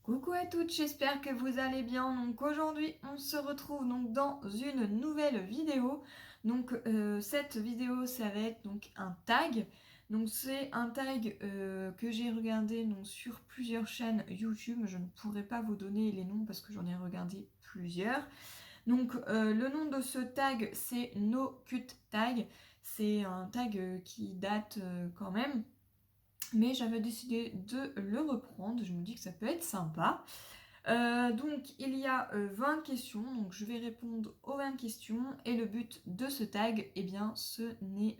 Coucou à toutes, j'espère que vous allez bien. Donc aujourd'hui, on se retrouve donc dans une nouvelle vidéo. Donc cette vidéo, ça va être donc un tag. Donc c'est un tag que j'ai regardé donc sur plusieurs chaînes YouTube. Je ne pourrai pas vous donner les noms parce que j'en ai regardé plusieurs. Donc le nom de ce tag, c'est NoCutTag. C'est un tag qui date quand même. Mais j'avais décidé de le reprendre, je me dis que ça peut être sympa. Donc il y a 20 questions, donc je vais répondre aux 20 questions et le but de ce tag, eh bien ce n'est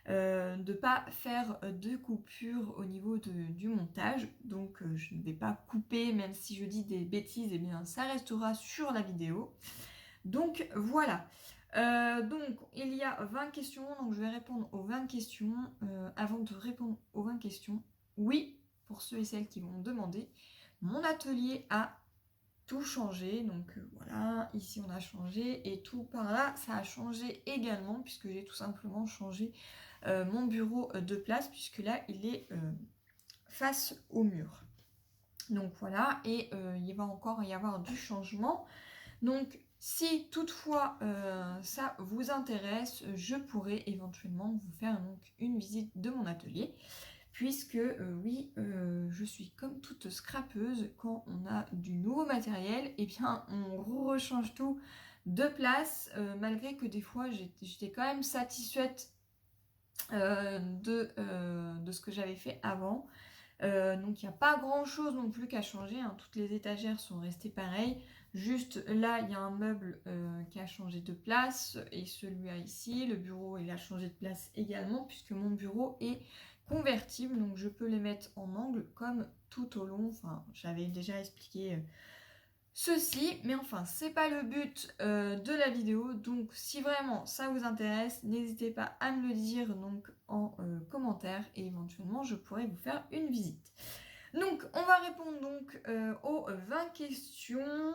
de pas faire de coupure au niveau du montage. Donc je ne vais pas couper, même si je dis des bêtises, eh bien ça restera sur la vidéo. Donc voilà. Donc il y a 20 questions, donc je vais répondre aux 20 questions. Avant de répondre aux 20 questions, oui, pour ceux et celles qui m'ont demandé, mon atelier a tout changé. Donc voilà, ici on a changé et tout par là, ça a changé également puisque j'ai tout simplement changé mon bureau de place puisque là il est face au mur. Donc voilà, et il va encore y avoir du changement. Donc, si toutefois ça vous intéresse, je pourrais éventuellement vous faire donc une visite de mon atelier, puisque oui, je suis comme toute scrapeuse, quand on a du nouveau matériel, et bien on rechange tout de place, malgré que des fois j'étais quand même satisfaite de ce que j'avais fait avant. Donc il n'y a pas grand chose non plus qu'à changer, hein. Toutes les étagères sont restées pareilles. Juste là, il y a un meuble qui a changé de place et celui-là ici, le bureau il a changé de place également puisque mon bureau est convertible, donc je peux les mettre en angle comme tout au long. Enfin, j'avais déjà expliqué ceci, mais enfin, c'est pas le but de la vidéo, donc si vraiment ça vous intéresse, n'hésitez pas à me le dire donc en commentaire et éventuellement je pourrais vous faire une visite. Donc, on va répondre donc aux 20 questions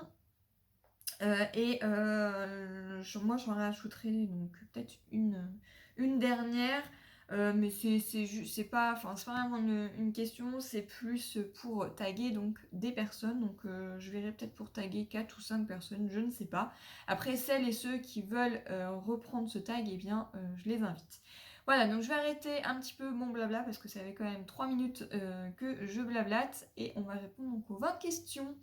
moi j'en rajouterai donc peut-être une dernière. Mais c'est pas, enfin, c'est pas vraiment une question, c'est plus pour taguer donc des personnes. Donc je verrai peut-être pour taguer 4 ou 5 personnes, je ne sais pas. Après, celles et ceux qui veulent reprendre ce tag, eh bien je les invite. Voilà, donc je vais arrêter un petit peu mon blabla parce que ça fait quand même 3 minutes que je blablate et on va répondre donc aux 20 questions.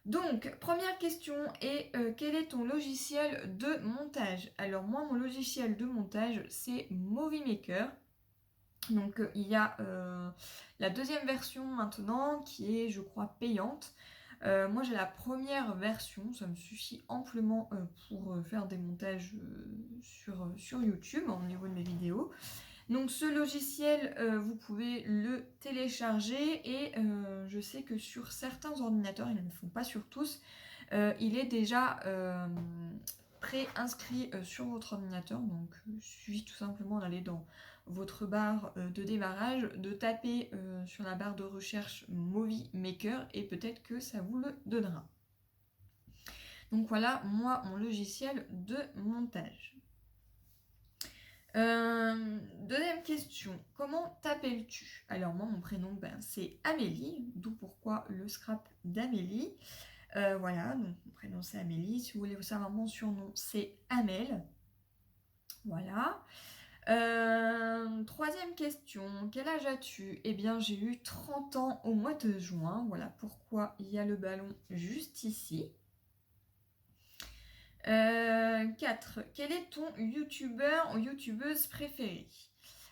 Donc, première question est quel est ton logiciel de montage? Alors moi, mon logiciel de montage, c'est Movie Maker. Donc il y a la deuxième version maintenant qui est, je crois, payante. Moi j'ai la première version, ça me suffit amplement pour faire des montages sur YouTube au niveau de mes vidéos. Donc ce logiciel, vous pouvez le télécharger et je sais que sur certains ordinateurs, ils ne le font pas sur tous, il est déjà pré-inscrit sur votre ordinateur. Donc il suffit tout simplement d'aller dans votre barre de démarrage, de taper sur la barre de recherche Movie Maker et peut-être que ça vous le donnera. Donc voilà, moi, mon logiciel de montage. Deuxième question, comment t'appelles-tu? Alors moi mon prénom c'est Amélie, d'où pourquoi le scrap d'Amélie. Voilà, donc mon prénom c'est Amélie, si vous voulez vous savoir mon surnom c'est Amel. Voilà. Troisième question, quel âge as-tu? Eh bien j'ai eu 30 ans au mois de juin, voilà pourquoi il y a le ballon juste ici. 4. Quel est ton youtubeur ou youtubeuse préférée?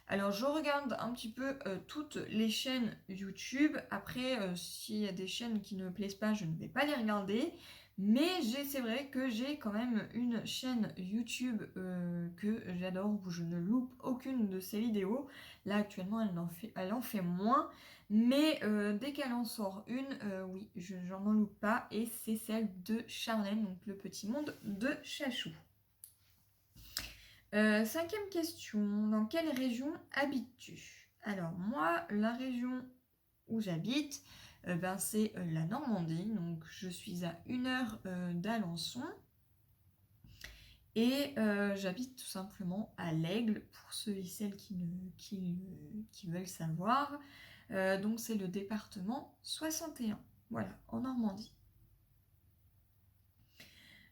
Alors je regarde un petit peu toutes les chaînes YouTube. Après, s'il y a des chaînes qui ne me plaisent pas, je ne vais pas les regarder. Mais c'est vrai que j'ai quand même une chaîne YouTube que j'adore, où je ne loupe aucune de ses vidéos. Là actuellement elle en fait moins. Mais dès qu'elle en sort une, oui, j'en en loupe pas. Et c'est celle de Charlène, donc le petit monde de Chachou. Cinquième question, dans quelle région habites-tu? Alors moi, la région où j'habite, c'est la Normandie, donc je suis à 1 heure d'Alençon. Et j'habite tout simplement à l'Aigle, pour ceux et celles qui veulent savoir. Donc c'est le département 61. Voilà, en Normandie.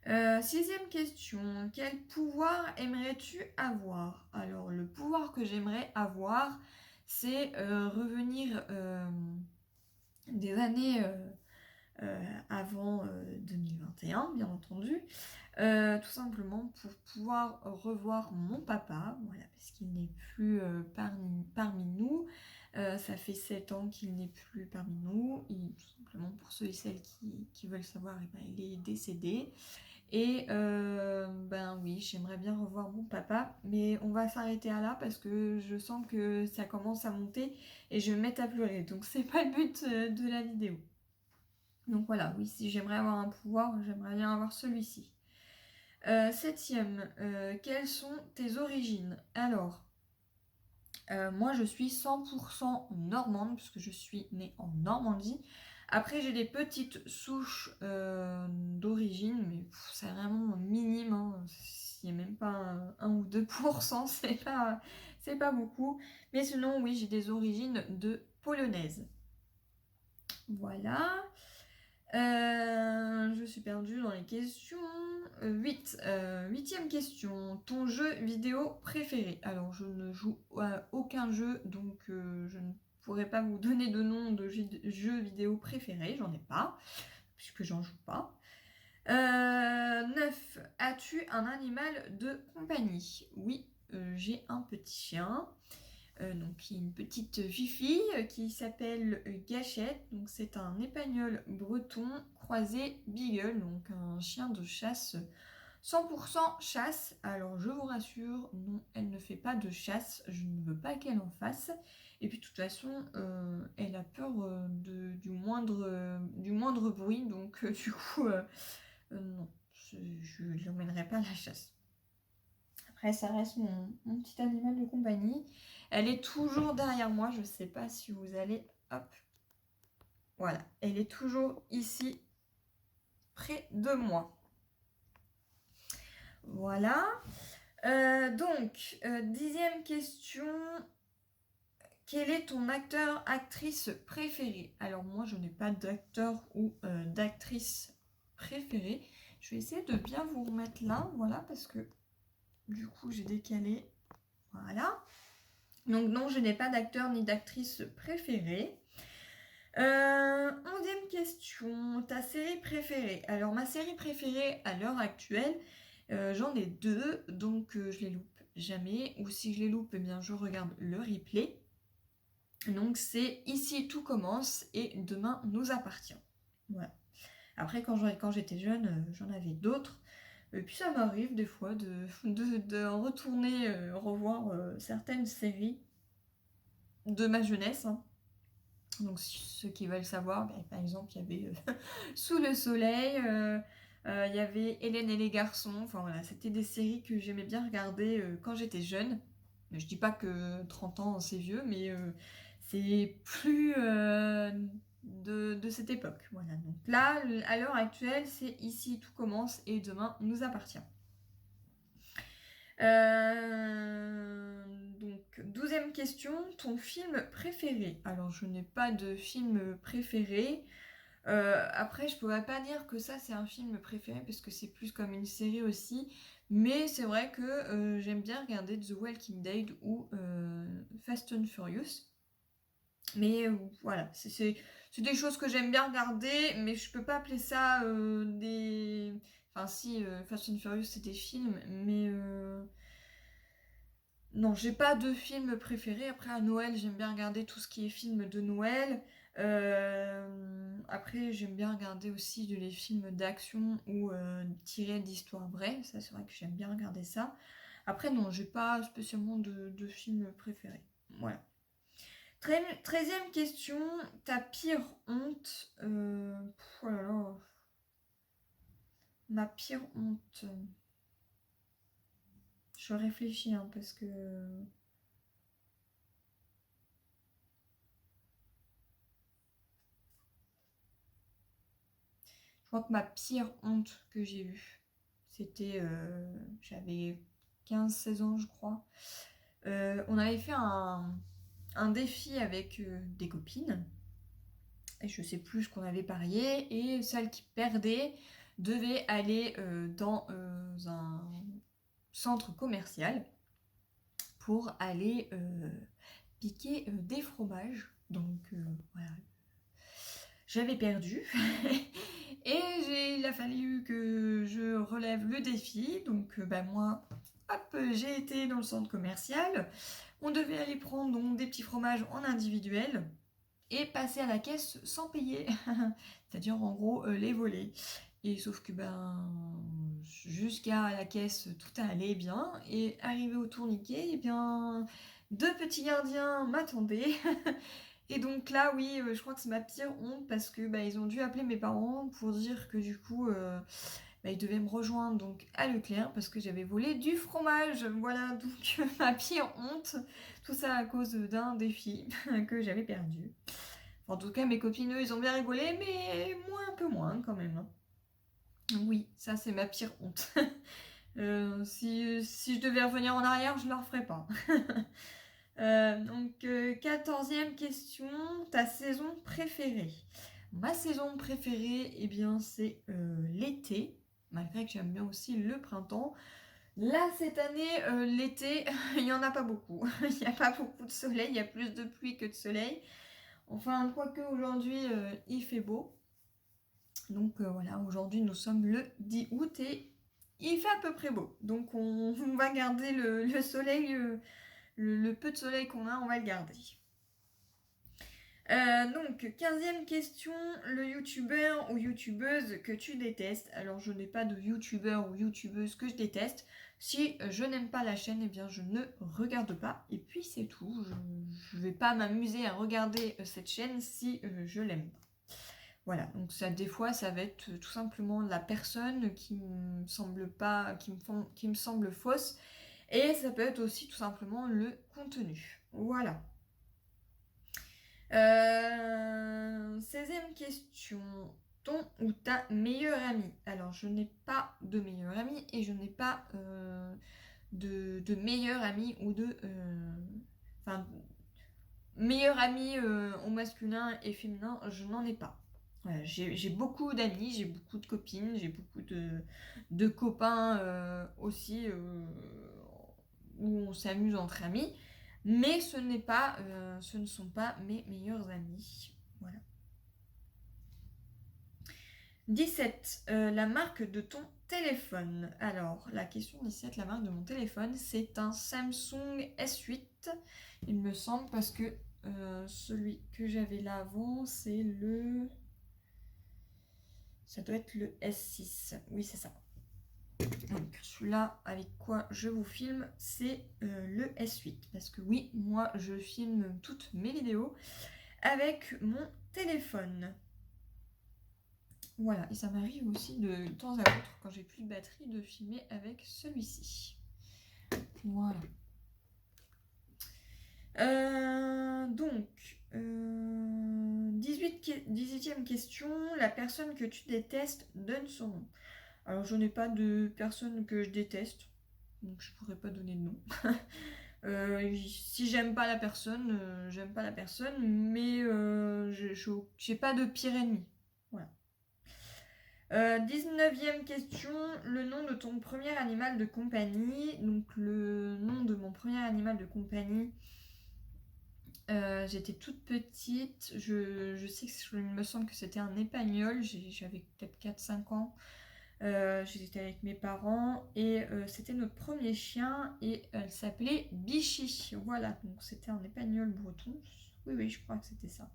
6e question, quel pouvoir aimerais-tu avoir? Alors, le pouvoir que j'aimerais avoir, c'est revenir des années avant 2021, bien entendu, tout simplement pour pouvoir revoir mon papa, voilà, parce qu'il n'est plus parmi nous. Ça fait 7 ans qu'il n'est plus parmi nous. Tout simplement, pour ceux et celles qui veulent savoir, eh ben, il est décédé. Et ben oui, j'aimerais bien revoir mon papa, mais on va s'arrêter à là parce que je sens que ça commence à monter et je vais me mettre à pleurer. Donc c'est pas le but de la vidéo. Donc voilà, oui, si j'aimerais avoir un pouvoir, j'aimerais bien avoir celui-ci. 7e, quelles sont tes origines? Alors, moi je suis 100% normande, puisque je suis née en Normandie. Après, j'ai des petites souches d'origine, mais c'est vraiment minime, hein. S'il n'y a même pas 1 ou 2%, c'est pas beaucoup. Mais sinon, oui, j'ai des origines de polonaise. Voilà. Je suis perdue dans les questions. 8e question. Ton jeu vidéo préféré? Alors, je ne joue à aucun jeu, donc je ne pourrais pas vous donner de nom de jeu vidéo préféré. J'en ai pas, puisque j'en joue pas. 9. As-tu un animal de compagnie? Oui, j'ai un petit chien. Donc une petite fifille qui s'appelle Gâchette. Donc c'est un épagnol breton croisé beagle, donc un chien de chasse 100% chasse. Alors je vous rassure, non, elle ne fait pas de chasse, je ne veux pas qu'elle en fasse. Et puis de toute façon, elle a peur du moindre bruit, donc du coup, non, je ne l'emmènerai pas à la chasse. Après, ça reste mon petit animal de compagnie. Elle est toujours derrière moi. Je ne sais pas si vous allez... Hop. Voilà. Elle est toujours ici, près de moi. Voilà. Donc, 10e question. Quel est ton acteur, actrice préféré? Alors moi, je n'ai pas d'acteur ou d'actrice préférée. Je vais essayer de bien vous remettre là. Voilà, parce que du coup, j'ai décalé. Voilà. Donc non, je n'ai pas d'acteur ni d'actrice préférée. 11e question, ta série préférée? Alors ma série préférée à l'heure actuelle, j'en ai 2, donc je les loupe jamais. Ou si je les loupe, eh bien je regarde le replay. Donc c'est Ici tout commence et Demain nous appartient. Voilà. Après quand j'étais jeune, j'en avais d'autres. Et puis ça m'arrive des fois de retourner revoir certaines séries de ma jeunesse, hein. Donc ceux qui veulent savoir, par exemple, il y avait Sous le soleil, il y avait Hélène et les garçons. Enfin voilà, c'était des séries que j'aimais bien regarder quand j'étais jeune. Je dis pas que 30 ans c'est vieux, mais c'est plus de cette époque. Voilà. Donc là, à l'heure actuelle, c'est Ici tout commence et Demain nous appartient. Donc, 12e question, ton film préféré? Alors, je n'ai pas de film préféré. Après, je pourrais pas dire que ça, c'est un film préféré, parce que c'est plus comme une série aussi. Mais c'est vrai que j'aime bien regarder The Walking Dead ou Fast and Furious. Mais voilà, c'est des choses que j'aime bien regarder, mais je peux pas appeler ça des... Enfin si, Fast and Furious c'est des films, mais... Non, j'ai pas de film préféré. Après, à Noël, j'aime bien regarder tout ce qui est film de Noël. Après, j'aime bien regarder aussi les films d'action ou tirés d'histoires vraies. Ça, c'est vrai que j'aime bien regarder ça. Après, non, j'ai pas spécialement de film préféré. Voilà. 13e question, ta pire honte. Oh là là. Ma pire honte. Je réfléchis hein, parce que. Je crois que ma pire honte que j'ai eue, c'était. J'avais 15-16 ans, je crois. On avait fait un défi avec des copines. et je sais plus ce qu'on avait parié, et celle qui perdait devait aller dans un centre commercial pour aller piquer des fromages. Donc voilà, j'avais perdu et il a fallu que je relève le défi. Donc moi, hop, j'ai été dans le centre commercial. On devait aller prendre donc des petits fromages en individuel et passer à la caisse sans payer. C'est-à-dire en gros les voler. Et sauf que jusqu'à la caisse tout allait bien, et arrivé au tourniquet, et bien deux petits gardiens m'attendaient. Et donc là oui, je crois que c'est ma pire honte, parce que ils ont dû appeler mes parents pour dire que du coup ils devaient me rejoindre donc à Leclerc parce que j'avais volé du fromage. Voilà, donc ma pire honte, tout ça à cause d'un défi que j'avais perdu. En tout cas, mes copines, eux, ils ont bien rigolé, mais moi un peu moins quand même. Oui, ça c'est ma pire honte. Si je devais revenir en arrière, je ne le referais pas. Donc, 14e question, ta saison préférée. Ma saison préférée, eh bien, c'est l'été, malgré que j'aime bien aussi le printemps. Là, cette année, l'été, il n'y en a pas beaucoup. Il n'y a pas beaucoup de soleil, il y a plus de pluie que de soleil. Enfin, quoique aujourd'hui, il fait beau. Donc voilà, aujourd'hui nous sommes le 10 août et il fait à peu près beau. Donc on va garder le soleil, le peu de soleil qu'on a, on va le garder. Donc 15e question, le youtubeur ou youtubeuse que tu détestes. Alors je n'ai pas de youtubeur ou youtubeuse que je déteste. Si je n'aime pas la chaîne, eh bien je ne regarde pas. Et puis c'est tout. Je ne vais pas m'amuser à regarder cette chaîne si je l'aime pas. Voilà, donc ça, des fois, ça va être tout simplement la personne qui me semble pas, qui me semble fausse, et ça peut être aussi tout simplement le contenu. Voilà. 16e question. Ton ou ta meilleure amie. Alors, je n'ai pas de meilleure amie et je n'ai pas de meilleure amie ou de... Enfin, meilleure amie au masculin et féminin, je n'en ai pas. Voilà, j'ai beaucoup d'amis, j'ai beaucoup de copines, j'ai beaucoup de copains aussi où on s'amuse entre amis, mais ce ne sont pas mes meilleurs amis. Voilà. 17. La marque de ton téléphone. Alors, la question 17, la marque de mon téléphone, c'est un Samsung S8, il me semble, parce que celui que j'avais là avant, c'est le... Ça doit être le S6. Oui, c'est ça. Donc, celui-là, avec quoi je vous filme, c'est le S8. Parce que oui, moi, je filme toutes mes vidéos avec mon téléphone. Voilà, et ça m'arrive aussi de temps à autre, quand j'ai plus de batterie, de filmer avec celui-ci. Voilà. Donc, 18e question. La personne que tu détestes, donne son nom. Alors, je n'ai pas de personne que je déteste, donc je pourrais pas donner de nom. Si j'aime pas la personne, j'aime pas la personne, mais j'ai pas de pire ennemi. Voilà. 19e question, le nom de ton premier animal de compagnie. Donc le nom de mon premier animal de compagnie, j'étais toute petite, je sais que il me semble que c'était un épagnol, j'avais peut-être 4-5 ans. J'étais avec mes parents et c'était notre premier chien et elle s'appelait Bichy. Voilà, donc c'était un épagnol breton. Oui, je crois que c'était ça.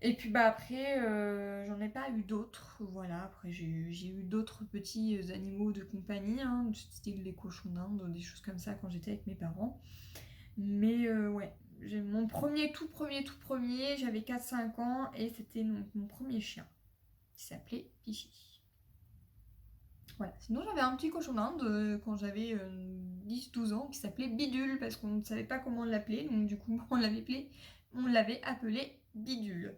Et puis après, j'en ai pas eu d'autres. Voilà, après j'ai eu d'autres petits animaux de compagnie, hein, style les cochons d'Inde, des choses comme ça quand j'étais avec mes parents. Mais ouais, j'ai mon tout premier, j'avais 4-5 ans et c'était mon premier chien qui s'appelait Bichy. Voilà. Sinon, j'avais un petit cochon d'Inde quand j'avais 10-12 ans qui s'appelait Bidule parce qu'on ne savait pas comment l'appeler. Donc, du coup, on l'avait appelé Bidule.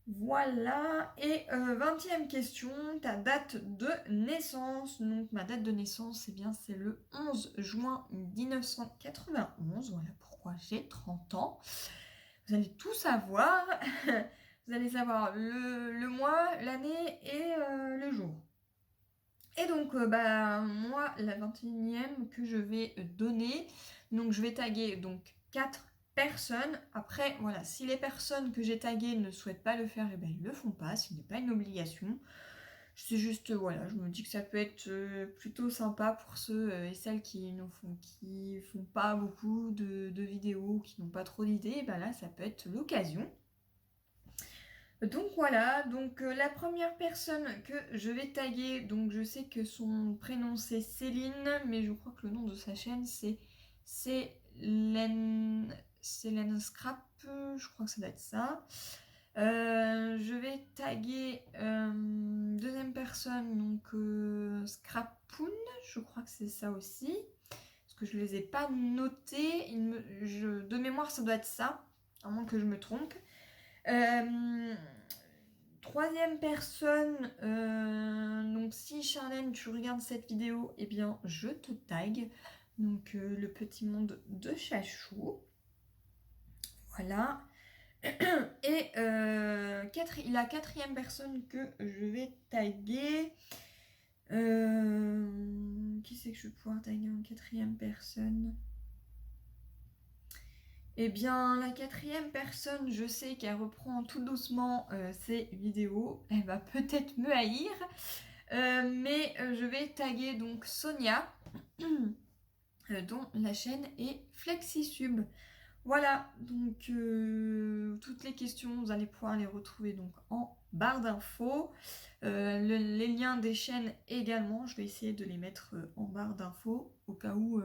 Voilà. Et 20e question, ta date de naissance. Donc, ma date de naissance, c'est le 11 juin 1991. Voilà pourquoi j'ai 30 ans. Vous allez tout savoir. Vous allez savoir le mois, l'année et le jour. Et donc, moi, la 21e que je vais donner, donc je vais taguer donc 4 personnes. Après, voilà, si les personnes que j'ai taguées ne souhaitent pas le faire, eh ben, ils ne le font pas, ce n'est pas une obligation. C'est juste, voilà, je me dis que ça peut être plutôt sympa pour ceux et celles qui font pas beaucoup de vidéos, qui n'ont pas trop d'idées, ben là, ça peut être l'occasion. Donc voilà, donc la première personne que je vais taguer, donc je sais que son prénom c'est Céline, mais je crois que le nom de sa chaîne c'est Célène Scrap, je crois que ça doit être ça. Je vais taguer deuxième personne, donc Scrapoon, je crois que c'est ça aussi, parce que je les ai pas notés, de mémoire ça doit être ça, à moins que je me trompe. Troisième personne, donc si Charlène tu regardes cette vidéo, eh bien je te tag, donc le petit monde de Chachou, voilà. Et la quatrième personne que je vais taguer, qui c'est que je vais pouvoir taguer en quatrième personne? Eh bien, la quatrième personne, je sais qu'elle reprend tout doucement ses vidéos. Elle va peut-être me haïr. Mais je vais taguer donc Sonia, dont la chaîne est FlexiSub. Voilà, donc toutes les questions, vous allez pouvoir les retrouver donc en barre d'infos. Les liens des chaînes également, je vais essayer de les mettre en barre d'infos au cas où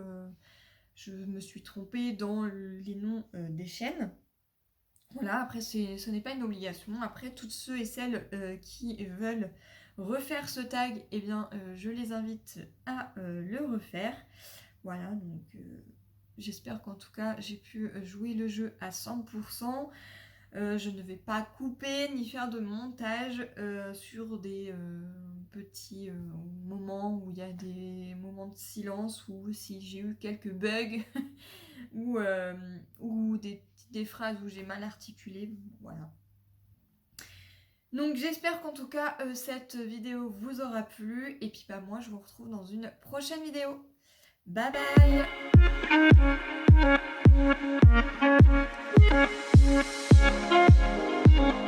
je me suis trompée dans les noms des chaînes. Voilà, après ce n'est pas une obligation. Après, toutes ceux et celles qui veulent refaire ce tag, eh bien, je les invite à le refaire. Voilà, donc j'espère qu'en tout cas, j'ai pu jouer le jeu à 100%. Je ne vais pas couper ni faire de montage sur des petits moments où il y a des moments de silence ou si j'ai eu quelques bugs ou des phrases où j'ai mal articulé. Voilà. Donc j'espère qu'en tout cas cette vidéo vous aura plu et puis moi je vous retrouve dans une prochaine vidéo. Bye bye.